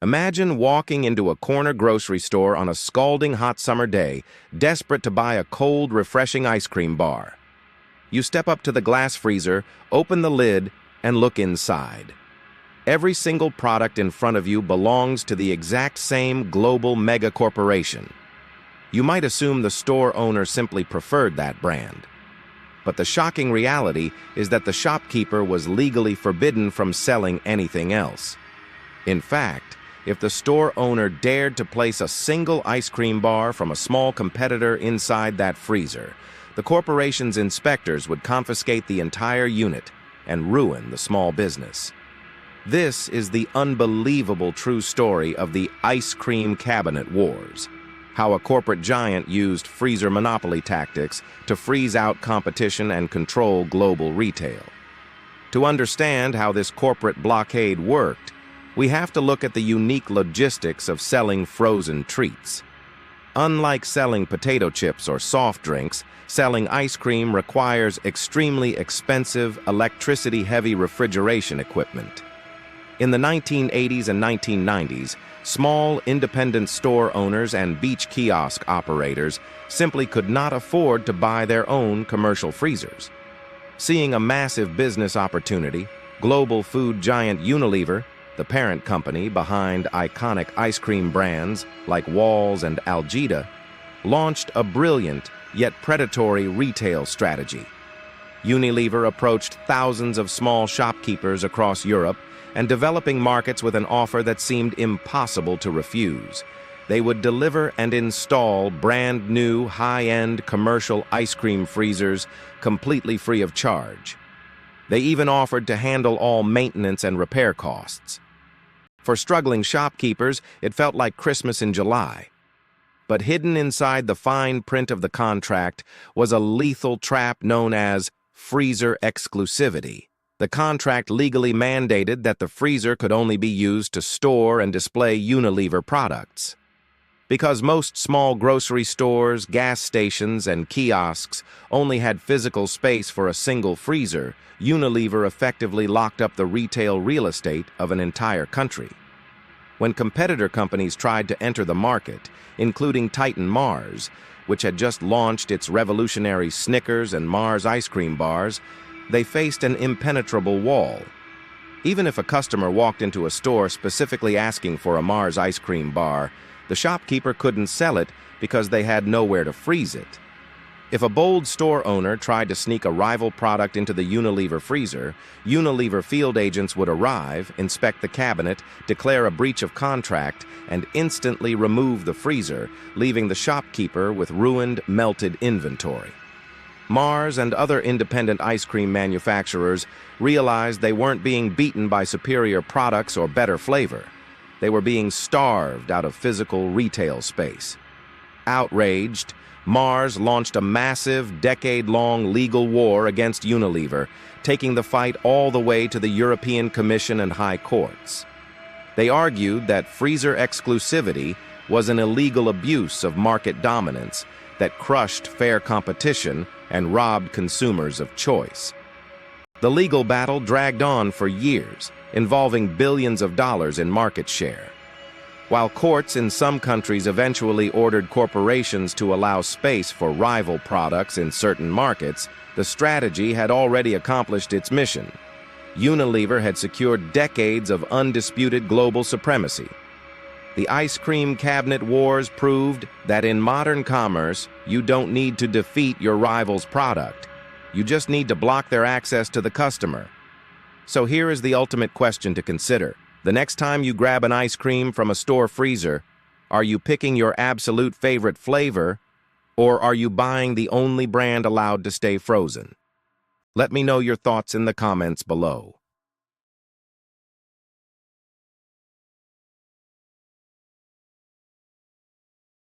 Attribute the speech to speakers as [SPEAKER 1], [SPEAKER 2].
[SPEAKER 1] Imagine walking into a corner grocery store on a scalding hot summer day, desperate to buy a cold, refreshing ice cream bar. You step up to the glass freezer, open the lid, and look inside. Every single product in front of you belongs to the exact same global mega corporation. You might assume the store owner simply preferred that brand. But the shocking reality is that the shopkeeper was legally forbidden from selling anything else. In fact, if the store owner dared to place a single ice cream bar from a small competitor inside that freezer, the corporation's inspectors would confiscate the entire unit and ruin the small business. This is the unbelievable true story of the ice cream cabinet wars, how a corporate giant used freezer monopoly tactics to freeze out competition and control global retail. To understand how this corporate blockade worked, we have to look at the unique logistics of selling frozen treats. Unlike selling potato chips or soft drinks, selling ice cream requires extremely expensive, electricity-heavy refrigeration equipment. In the 1980s and 1990s, small independent store owners and beach kiosk operators simply could not afford to buy their own commercial freezers. Seeing a massive business opportunity, global food giant Unilever, the parent company behind iconic ice cream brands like Walls and Algida, launched a brilliant yet predatory retail strategy. Unilever approached thousands of small shopkeepers across Europe and developing markets with an offer that seemed impossible to refuse. They would deliver and install brand new, high-end commercial ice cream freezers completely free of charge. They even offered to handle all maintenance and repair costs. For struggling shopkeepers, it felt like Christmas in July. But hidden inside the fine print of the contract was a lethal trap known as freezer exclusivity. The contract legally mandated that the freezer could only be used to store and display Unilever products. Because most small grocery stores, gas stations, and kiosks only had physical space for a single freezer, Unilever effectively locked up the retail real estate of an entire country. When competitor companies tried to enter the market, including Titan Mars, which had just launched its revolutionary Snickers and Mars ice cream bars, they faced an impenetrable wall. Even if a customer walked into a store specifically asking for a Mars ice cream bar, the shopkeeper couldn't sell it because they had nowhere to freeze it. If a bold store owner tried to sneak a rival product into the Unilever freezer, Unilever field agents would arrive, inspect the cabinet, declare a breach of contract, and instantly remove the freezer, leaving the shopkeeper with ruined, melted inventory. Mars and other independent ice cream manufacturers realized they weren't being beaten by superior products or better flavor. They were being starved out of physical retail space. Outraged, Mars launched a massive, decade-long legal war against Unilever, taking the fight all the way to the European Commission and high courts. They argued that freezer exclusivity was an illegal abuse of market dominance that crushed fair competition and robbed consumers of choice. The legal battle dragged on for years, involving billions of dollars in market share. While courts in some countries eventually ordered corporations to allow space for rival products in certain markets, the strategy had already accomplished its mission. Unilever had secured decades of undisputed global supremacy. The ice cream cabinet wars proved that in modern commerce, you don't need to defeat your rival's product. You just need to block their access to the customer. So here is the ultimate question to consider. The next time you grab an ice cream from a store freezer, are you picking your absolute favorite flavor, or are you buying the only brand allowed to stay frozen? Let me know your thoughts in the comments below.